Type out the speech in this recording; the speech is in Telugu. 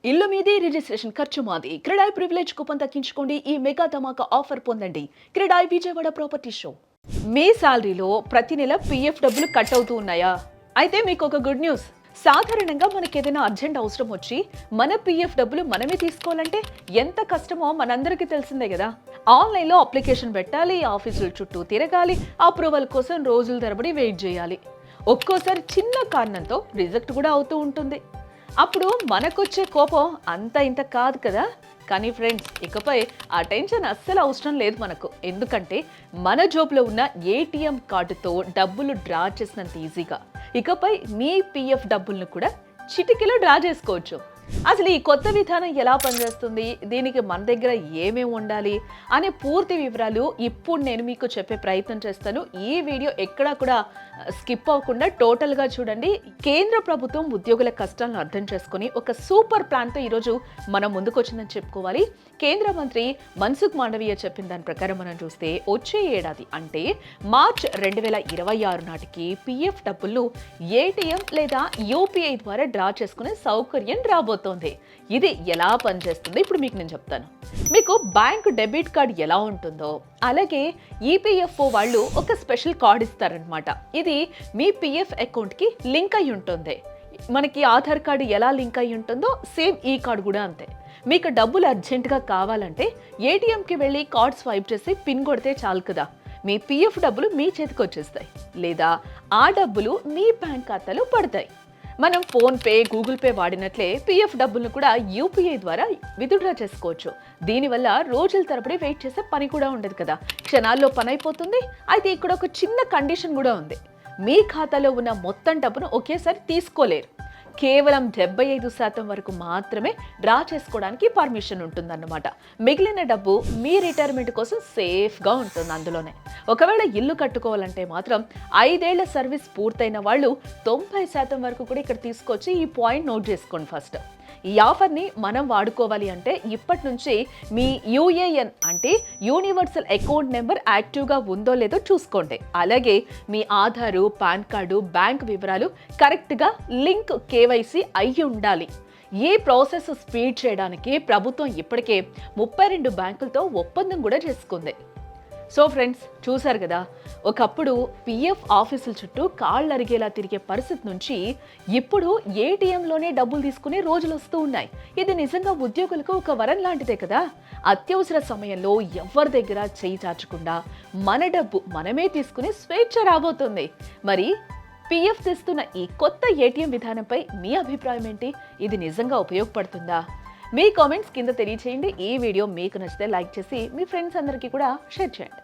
ఇల్లు మీది రిజిస్ట్రేషన్ ఖర్చు మాది. క్రెడాయ్ ప్రివిలేజ్ కూపన్ తగ్గించుకోండి. ఈ మెగా ధమాకా ఆఫర్ పొందండి. CREDAI Vijayawada property show. మీ సాలరీలో ప్రతి నెల పీఎఫ్ డబ్బులు కట్ అవుతూ ఉన్నాయా? అయితే మీకు ఒక గుడ్ న్యూస్. సాధారణంగా మనకి ఏదైనా అర్జెంట్ అవసరం వచ్చి మన పీఎఫ్ డబ్బులు మనమే తీసుకోవాలంటే ఎంత కష్టమో మనందరికీ తెలిసిందే కదా. ఆన్లైన్లో అప్లికేషన్ పెట్టాలి, ఆఫీసుల చుట్టూ తిరగాలి, అప్రూవల్ కోసం రోజుల తరబడి వెయిట్ చేయాలి. ఒక్కోసారి చిన్న కారణంతో రిజెక్ట్ కూడా అవుతూ ఉంటుంది. అప్పుడు మనకొచ్చే కోపం అంత ఇంత కాదు కదా. కానీ ఫ్రెండ్స్, ఇకపై ఆ టెన్షన్ అస్సలు అవసరం లేదు మనకు. ఎందుకంటే మన జోబులో ఉన్న ఏటీఎం కార్డుతో డబ్బులు డ్రా చేసినంత ఈజీగా ఇకపై మీ పీఎఫ్ డబ్బులను కూడా చిటికెలో డ్రా చేసుకోవచ్చు. అసలు ఈ కొత్త విధానం ఎలా పనిచేస్తుంది, దీనికి మన దగ్గర ఏమేమి ఉండాలి అనే పూర్తి వివరాలు ఇప్పుడు నేను మీకు చెప్పే ప్రయత్నం చేస్తాను. ఈ వీడియో ఎక్కడా కూడా స్కిప్ అవ్వకుండా టోటల్గా చూడండి. కేంద్ర ప్రభుత్వం ఉద్యోగుల కష్టాలను అర్థం చేసుకుని ఒక సూపర్ ప్లాన్తో ఈరోజు మనం ముందుకు వచ్చిందని చెప్పుకోవాలి. కేంద్ర మంత్రి మన్సుఖ్ మాండవీయ చెప్పిన దాని ప్రకారం మనం చూస్తే వచ్చే ఏడాది అంటే మార్చ్ 2026 నాటికి పీఎఫ్ డబ్బులను ఏటీఎం లేదా యూపీఐ ద్వారా డ్రా చేసుకునే సౌకర్యం రాబోతోంది. ఇది ఎలా పనిచేస్తుంది ఇప్పుడు మీకు నేను చెప్తాను. మీకు బ్యాంక్ డెబిట్ కార్డ్ ఎలా ఉంటుందో అలాగే ఈపీఎఫ్ఓ వాళ్ళు ఒక స్పెషల్ కార్డ్ ఇస్తారనమాట. ఇది మీ పీఎఫ్ అకౌంట్కి లింక్ అయి ఉంటుంది. మనకి ఆధార్ కార్డు ఎలా లింక్ అయి ఉంటుందో సేమ్ ఈ కార్డు కూడా అంతే. మీకు డబ్బులు అర్జెంటుగా కావాలంటే ఏటీఎంకి వెళ్ళి కార్డ్ స్వైప్ చేసి పిన్ కొడితే చాలు కదా, మీ పీఎఫ్ డబ్బులు మీ చేతికి వచ్చేస్తాయి. లేదా ఆ డబ్బులు మీ బ్యాంక్ ఖాతాలో పడతాయి. మనం ఫోన్పే, గూగుల్ పే వాడినట్లే పీఎఫ్ డబ్బులను కూడా యూపీఐ ద్వారా విత్డ్రా చేసుకోవచ్చు. దీనివల్ల రోజుల తరబడి వెయిట్ చేసే పని కూడా ఉండదు కదా, క్షణాల్లో పని అయిపోతుంది. అయితే ఇక్కడ ఒక చిన్న కండిషన్ కూడా ఉంది. మీ ఖాతాలో ఉన్న మొత్తం డబ్బును ఒకేసారి తీసుకోలేరు. కేవలం 75% వరకు మాత్రమే డ్రా చేసుకోవడానికి పర్మిషన్ ఉంటుందన్నమాట. మిగిలిన డబ్బు మీ రిటైర్మెంట్ కోసం సేఫ్గా ఉంటుంది అందులోనే. ఒకవేళ ఇల్లు కట్టుకోవాలంటే మాత్రం 5 ఏళ్ల సర్వీస్ పూర్తయిన వాళ్ళు 90% వరకు కూడా ఇక్కడ తీసుకొచ్చి ఈ పాయింట్ నోట్ చేసుకోండి ఫస్ట్. ఈ ఆఫర్ని మనం వాడుకోవాలి అంటే ఇప్పటి నుంచి మీ యూఏఎన్ అంటే యూనివర్సల్ అకౌంట్ నెంబర్ యాక్టివ్గా ఉందో లేదో చూసుకోండి. అలాగే మీ ఆధారు, పాన్ కార్డు, బ్యాంక్ వివరాలు కరెక్ట్గా లింక్ కేవైసీ అయ్యి ఉండాలి. ఈ ప్రాసెస్ స్పీడ్ చేయడానికి ప్రభుత్వం ఇప్పటికే 32 బ్యాంకులతో ఒప్పందం కూడా చేసుకుంది. సో ఫ్రెండ్స్, చూసారు కదా, ఒకప్పుడు పీఎఫ్ ఆఫీసుల చుట్టూ కాళ్ళు అరిగేలా తిరిగే పరిస్థితి నుంచి ఇప్పుడు ఏటీఎంలోనే డబ్బులు తీసుకునే రోజులు వస్తూ ఉన్నాయి. ఇది నిజంగా ఉద్యోగులకు ఒక వరం లాంటిదే కదా. అత్యవసర సమయంలో ఎవరి దగ్గర చేయి చాచకుండా మన డబ్బు మనమే తీసుకుని స్వేచ్ఛ రాబోతుంది. మరి పీఎఫ్ తెస్తున్న ఈ కొత్త ఏటీఎం విధానంపై మీ అభిప్రాయం ఏంటి? ఇది నిజంగా ఉపయోగపడుతుందా? మీ కామెంట్స్ కింద తెలియచేయండి. ఈ వీడియో మీకు నచ్చితే లైక్ చేసి మీ ఫ్రెండ్స్ అందరికీ కూడా షేర్ చేయండి.